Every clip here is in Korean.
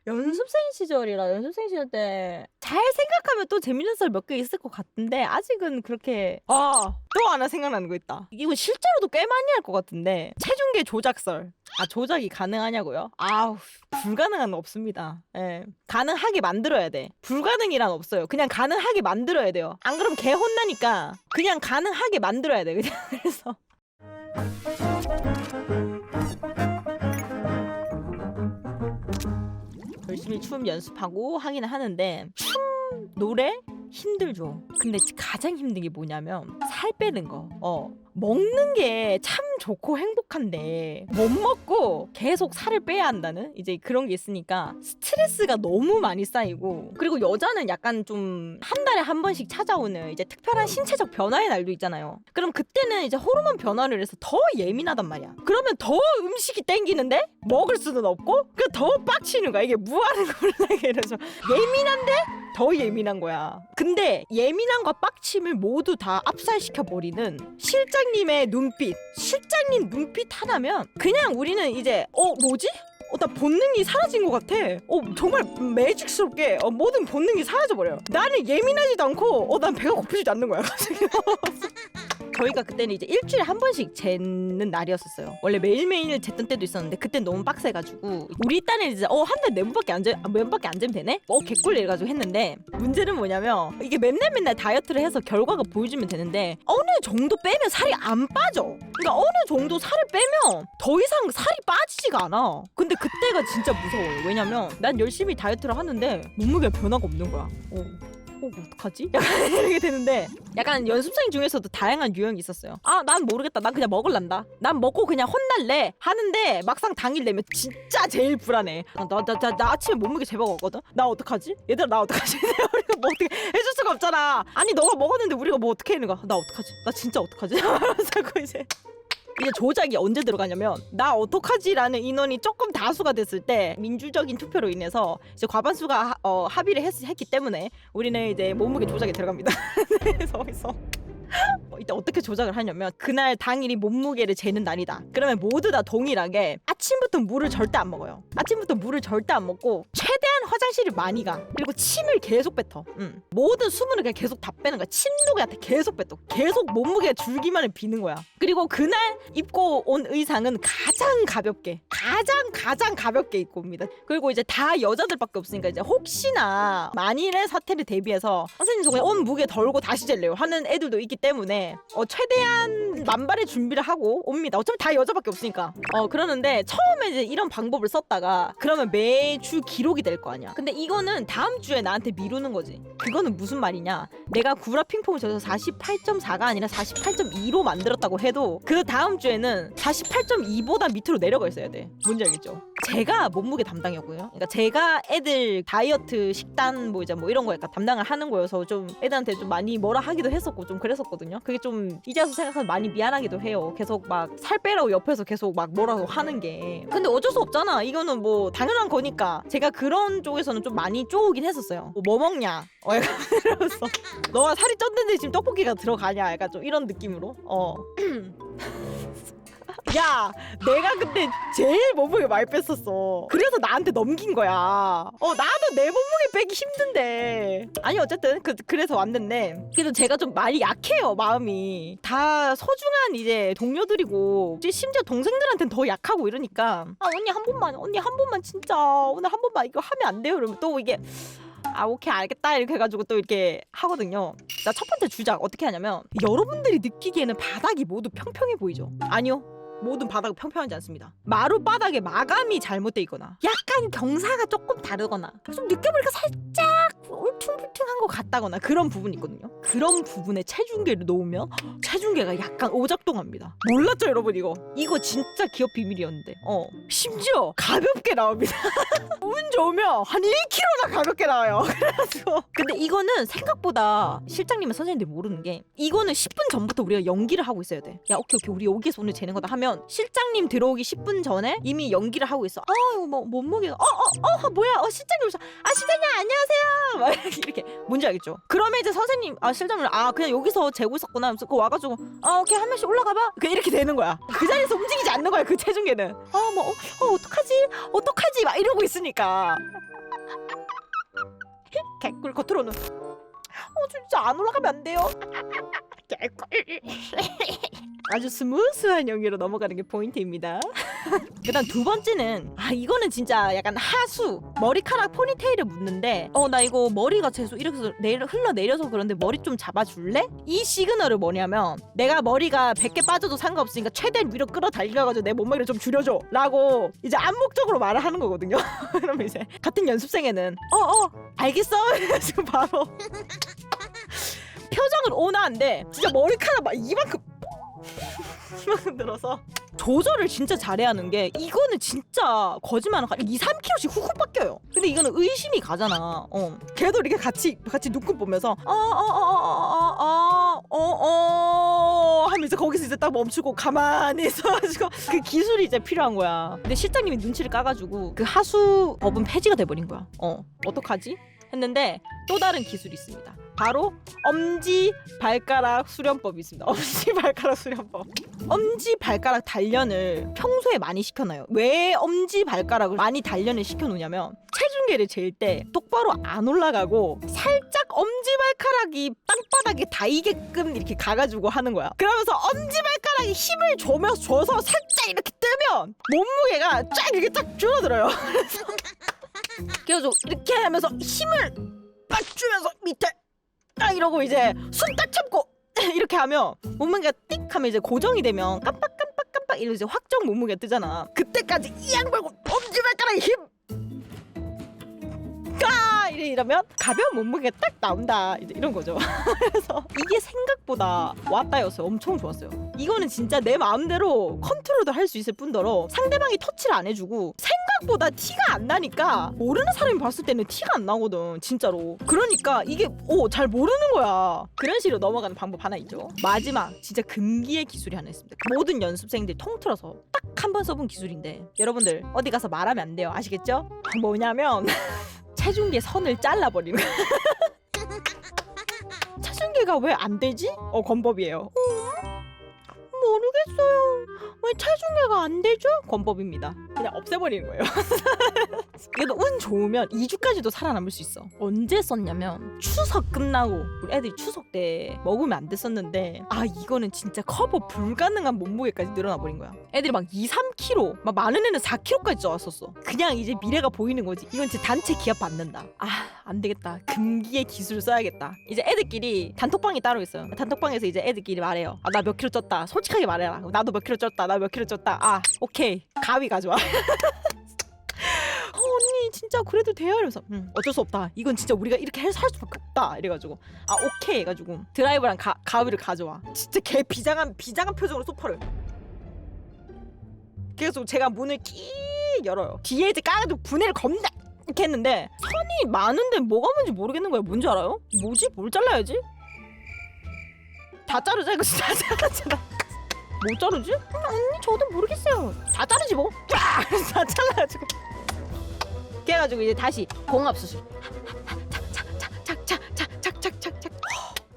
연습생 시절이라 연습생 시절 때 잘 생각하면 또 재밌는 썰 몇 개 있을 것 같은데 아직은 그렇게 또 하나 생각나는 거 있다. 이거 실제로도 꽤 많이 할 것 같은데 체중계 조작설. 조작이 가능하냐고요? 불가능한 거 없습니다. 예. 가능하게 만들어야 돼. 불가능이란 없어요. 그냥 가능하게 만들어야 돼요. 안 그러면 개 혼나니까 그냥 가능하게 만들어야 돼. 그냥 그래서 열심히 춤 연습하고 하긴 하는데 춤, 노래 힘들죠. 근데 가장 힘든 게 뭐냐면 살 빼는 거. 먹는 게 참 좋고 행복한데 못 먹고 계속 살을 빼야 한다는 이제 그런 게 있으니까 스트레스가 너무 많이 쌓이고, 그리고 여자는 약간 좀 한 달에 한 번씩 찾아오는 이제 특별한 신체적 변화의 날도 있잖아요. 그럼 그때는 이제 호르몬 변화를 해서 더 예민하단 말이야. 그러면 더 음식이 땡기는데 먹을 수는 없고 그 더 빡치는 거야. 이게 무하는 곤란하게 이래서 예민한데 더 예민한 거야. 근데 예민함과 빡침을 모두 다 압살시켜버리는 실장님의 눈빛. 실장님 눈빛 하나면 그냥 우리는 이제 뭐지? 나 본능이 사라진 것 같아. 정말 매직스럽게 모든 본능이 사라져버려요. 나는 예민하지도 않고 난 배가 고프지도 않는 거야. 갑자기. 저희가 그때는 이제 일주일에 한 번씩 재는 날이었었어요. 원래 매일매일 쟀던 때도 있었는데 그땐 너무 빡세가지고 우리 딴에는 이제 한 달 네 번밖에 안 재면 되네? 개꿀 이래가지고 했는데, 문제는 뭐냐면 이게 맨날 다이어트를 해서 결과가 보여주면 되는데 어느 정도 빼면 살이 안 빠져. 그러니까 어느 정도 살을 빼면 더 이상 살이 빠지지가 않아. 근데 그때가 진짜 무서워요. 왜냐면 난 열심히 다이어트를 하는데 몸무게가 변화가 없는 거야. 어떡하지? 약간 이렇게 되는데, 약간 연습생 중에서도 다양한 유형이 있었어요. 난 모르겠다. 난 그냥 먹을란다. 난 먹고 그냥 혼날래. 하는데 막상 당일 되면 진짜 제일 불안해. 나 아침에 몸무게 재먹었거든? 나 어떡하지? 얘들아 나 어떡하지? 우리가 뭐 어떻게 해줄 수가 없잖아. 아니 너가 먹었는데 우리가 뭐 어떻게 하는 거야? 나 어떡하지? 나 진짜 어떡하지? 이러면서 이제 조작이 언제 들어가냐면, 나 어떡하지라는 인원이 조금 다수가 됐을 때 민주적인 투표로 인해서 이제 과반수가 합의를 했기 때문에 우리는 이제 몸무게 조작에 들어갑니다. 그래서 거기서 이때 어떻게 조작을 하냐면, 그날 당일이 몸무게를 재는 날이다. 그러면 모두 다 동일하게 아침부터 물을 절대 안 먹어요. 아침부터 물을 절대 안 먹고 최대한 화장실을 많이 가. 그리고 침을 계속 뱉어. 모든 수분을 그냥 계속 다 빼는 거야. 침노개한테 계속 뱉어. 계속 몸무게가 줄기만을 비는 거야. 그리고 그날 입고 온 의상은 가장 가볍게 입고 옵니다. 그리고 이제 다 여자들밖에 없으니까 이제 혹시나 만일의 사태를 대비해서 선생님 저 그냥 온 무게 덜고 다시 잴래요 하는 애들도 있기 때문에 최대한 만발의 준비를 하고 옵니다. 어차피 다 여자밖에 없으니까. 그러는데 처음에 이제 이런 방법을 썼다가 그러면 매주 기록이 될 거 아니야. 근데 이거는 다음 주에 나한테 미루는 거지. 그거는 무슨 말이냐? 내가 구라 핑퐁을 쳐서 48.4가 아니라 48.2로 만들었다고 해도 그 다음 주에는 48.2보다 밑으로 내려가 있어야 돼. 뭔지 알겠죠? 제가 몸무게 담당이었고요. 그러니까 제가 애들 다이어트 식단 뭐 이런 거 약간 담당을 하는 거여서 좀 애들한테 좀 많이 뭐라 하기도 했었고 좀 그랬었거든요. 그게 좀 이제 와서 생각하면 많이 미안하기도 해요. 계속 막 살 빼라고 옆에서 계속 막 뭐라고 하는 게. 근데 어쩔 수 없잖아. 이거는 뭐 당연한 거니까. 제가 그런 쪽에서는 좀 많이 쪼우긴 했었어요. 뭐 먹냐? 약간 이러면서 너가 살이 쪘는데 지금 떡볶이가 들어가냐? 약간 좀 이런 느낌으로. 야, 내가 그때 제일 몸무게 많이 뺐었어. 그래서 나한테 넘긴 거야. 나도 내 몸무게 빼기 힘든데. 아니 어쨌든 그래서 왔는데, 그래도 제가 좀 많이 약해요. 마음이 다 소중한 이제 동료들이고 심지어 동생들한테는 더 약하고 이러니까 언니 한 번만 진짜 오늘 한 번만 이거 하면 안 돼요? 그러면 또 이게 오케이 알겠다 이렇게 해가지고 또 이렇게 하거든요. 자, 첫 번째 주작 어떻게 하냐면, 여러분들이 느끼기에는 바닥이 모두 평평해 보이죠? 아니요, 모든 바닥은 평평하지 않습니다. 마룻바닥에 마감이 잘못돼 있거나 약간 경사가 조금 다르거나 좀 느껴보니까 살짝 울퉁불퉁한 것 같다거나 그런 부분이 있거든요. 그런 부분에 체중계를 놓으면 체중계가 약간 오작동합니다. 몰랐죠 여러분? 이거 진짜 기업 비밀이었는데 심지어 가볍게 나옵니다. 운 좋으면 한 1kg나 가볍게 나와요. 그래가지고 근데 이거는 생각보다 실장님은 선생님들이 모르는 게, 이거는 10분 전부터 우리가 연기를 하고 있어야 돼. 야 오케이 우리 여기에서 오늘 재는 거다 하면 실장님 들어오기 10분 전에 이미 연기를 하고 있어. 이거 뭐 몸무게가 뭐야 실장님 오셔. 실장님 안녕하세요. 막 이렇게 뭔지 알겠죠? 그러면 이제 선생님 실장님 그냥 여기서 재고 있었구나 하면서 와가지고 오케이 한 명씩 올라가봐. 이렇게 되는 거야. 그 자리에서 움직이지 않는 거야 그 체중계는. 어떡하지 막 이러고 있으니까. 개꿀. 겉으로는 진짜 안 올라가면 안 돼요. 개꿀. 아주 스무스한 연기로 넘어가는 게 포인트입니다. 그다음 두 번째는 이거는 진짜 약간 하수. 머리카락 포니테일을 묻는데 나 이거 머리가 계속 이렇게 흘러내려서 그런데 머리 좀 잡아줄래? 이 시그널을 뭐냐면 내가 머리가 100개 빠져도 상관없으니까 최대한 위로 끌어당겨가지고 내 몸무게를 좀 줄여줘 라고 이제 암묵적으로 말을 하는 거거든요. 그러면 이제 같은 연습생에는 알겠어. 지금 바로 표정은 온화한데 진짜 머리카락 막 이만큼 들어서 조절을 진짜 잘해야 하는 게 이거는 진짜 거짓말 안 하고 2-3kg씩 훅훅 바뀌어요. 근데 이거는 의심이 가잖아. 걔도 이렇게 같이 눈금 보면서 하면서 거기서 이제 딱 멈추고 가만히 있어가지고 그 기술이 이제 필요한 거야. 근데 실장님이 눈치를 까가지고 그 하수 법은 폐지가 돼버린 거야. 어떡하지? 했는데 또 다른 기술이 있습니다. 바로 엄지발가락 수련법이 있습니다. 엄지발가락 수련법. 엄지발가락 단련을 평소에 많이 시켜놔요. 왜 엄지발가락을 많이 단련을 시켜놓냐면 체중계를 잴 때 똑바로 안 올라가고 살짝 엄지발가락이 땅바닥에 닿이게끔 이렇게 가가지고 하는 거야. 그러면서 엄지발가락에 힘을 줘서 살짝 이렇게 뜨면 몸무게가 쫙 이렇게 딱 줄어들어요. 그래서 이렇게 하면서 힘을 딱 주면서 밑에 딱 이러고 이제 숨 딱 참고 이렇게 하면 몸무게가 띡 하면 이제 고정이 되면 깜빡 이러고 이제 확정 몸무게가 뜨잖아. 그때까지 이양 벌고 엄지발가락에 힘 이러면 가벼운 몸무게가 딱 나온다 이제 이런 거죠. 그래서 이게 생각보다 왔다였어요. 엄청 좋았어요. 이거는 진짜 내 마음대로 컨트롤도 할 수 있을 뿐더러 상대방이 터치를 안 해주고 생각보다 티가 안 나니까 모르는 사람이 봤을 때는 티가 안 나거든 진짜로. 그러니까 이게 잘 모르는 거야. 그런 식으로 넘어가는 방법 하나 있죠. 마지막 진짜 금기의 기술이 하나 있습니다. 모든 연습생들이 통틀어서 딱 한 번 써본 기술인데 여러분들 어디 가서 말하면 안 돼요. 아시겠죠? 뭐냐면 체중계 선을 잘라버리는 거야. 체중계가 왜 안 되지? 권법이에요. 모르겠어요. 왜 체중계가 안 되죠? 권법입니다. 그냥 없애버리는 거예요. 그래도 운 좋으면 2주까지도 살아남을 수 있어. 언제 썼냐면 추석 끝나고 우리 애들이 추석 때 먹으면 안 됐었는데 이거는 진짜 커버 불가능한 몸무게까지 늘어나 버린 거야. 애들이 막 2-3kg 막 많은 애는 4kg까지 쪄왔었어. 그냥 이제 미래가 보이는 거지. 이건 진짜 단체 기합 받는다. 안 되겠다. 금기의 기술을 써야겠다. 이제 애들끼리 단톡방이 따로 있어요. 단톡방에서 이제 애들끼리 말해요. 나 몇 킬로 쪘다. 솔직하게 말해라. 나도 몇 킬로 쪘다. 나 몇 킬로 쪘다. 오케이. 가위 가져와. 언니 진짜 그래도 돼요? 이러면서 어쩔 수 없다. 이건 진짜 우리가 이렇게 해서 할 수밖에 없다. 이래가지고 오케이 해가지고 드라이버랑 가위를 가져와. 진짜 개 비장한 표정으로 소파를 계속 제가 문을 끼 열어요. 뒤에 이제 까가지고 분해를 겁나 이렇게 했는데 선이 많은데 뭐가 뭔지 모르겠는 거예요. 뭔지 알아요? 뭐지? 뭘 잘라야지? 다 자르자. 이거 진짜 잘랐잖아. 뭐 자르지? 언니 저도 모르겠어요. 다 자르지 뭐. 다 잘라가지고 그래가지고 이제 다시 공합 수술. 착착착착착착착착착.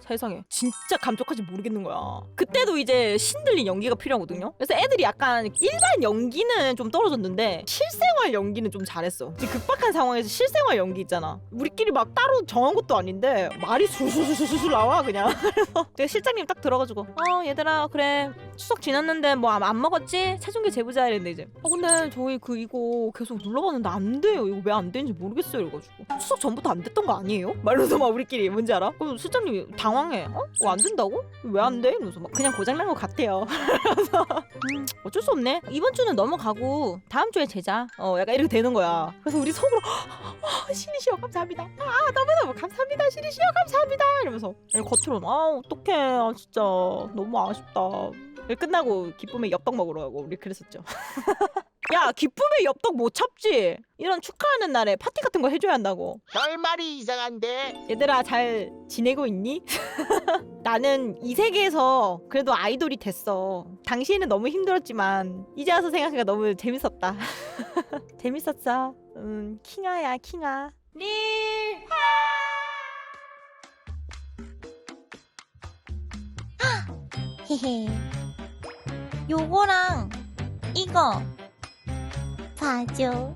세상에 진짜 감쪽같이 모르겠는 거야. 그때도 이제 신들린 연기가 필요하거든요. 그래서 애들이 약간 일반 연기는 좀 떨어졌는데 실생활 연기는 좀 잘했어. 이제 급박한 상황에서 실생활 연기 있잖아. 우리끼리 막 따로 정한 것도 아닌데 말이 술술술술 나와 그냥. 그래서 내가 실장님 딱 들어가지고 얘들아 그래 추석 지났는데 뭐 안 먹었지? 체중계 재보자 이랬는데 이제 근데 저희 이거 계속 눌러봤는데 안 돼요. 이거 왜 안 되는지 모르겠어요. 이래가지고 추석 전부터 안 됐던 거 아니에요? 말로서 막 우리끼리 뭔지 알아? 그럼 실장님이 당황해. 안 된다고? 왜 안 돼? 이러면서 막 그냥 고장난 것 같아요. 그래서 어쩔 수 없네. 이번 주는 넘어가고 다음 주에 재자. 약간 이렇게 되는 거야. 그래서 우리 속으로 신이시여 감사합니다. 너무너무 감사합니다. 신이시여 감사합니다. 이러면서 겉으로는 어떡해 진짜 너무 아쉽다. 끝나고 기쁨의 엽떡 먹으러 가고 우리 그랬었죠. 야 기쁨의 엽떡 못 참지. 이런 축하하는 날에 파티 같은 거 해줘야 한다고. 결말이 이상한데. 얘들아 잘 지내고 있니? 나는 이 세계에서 그래도 아이돌이 됐어. 당시에는 너무 힘들었지만 이제 와서 생각하니까 너무 재밌었다. 재밌었어. 킹아야 킹아. 닐. 헤헤. 요거랑 이거 봐줘.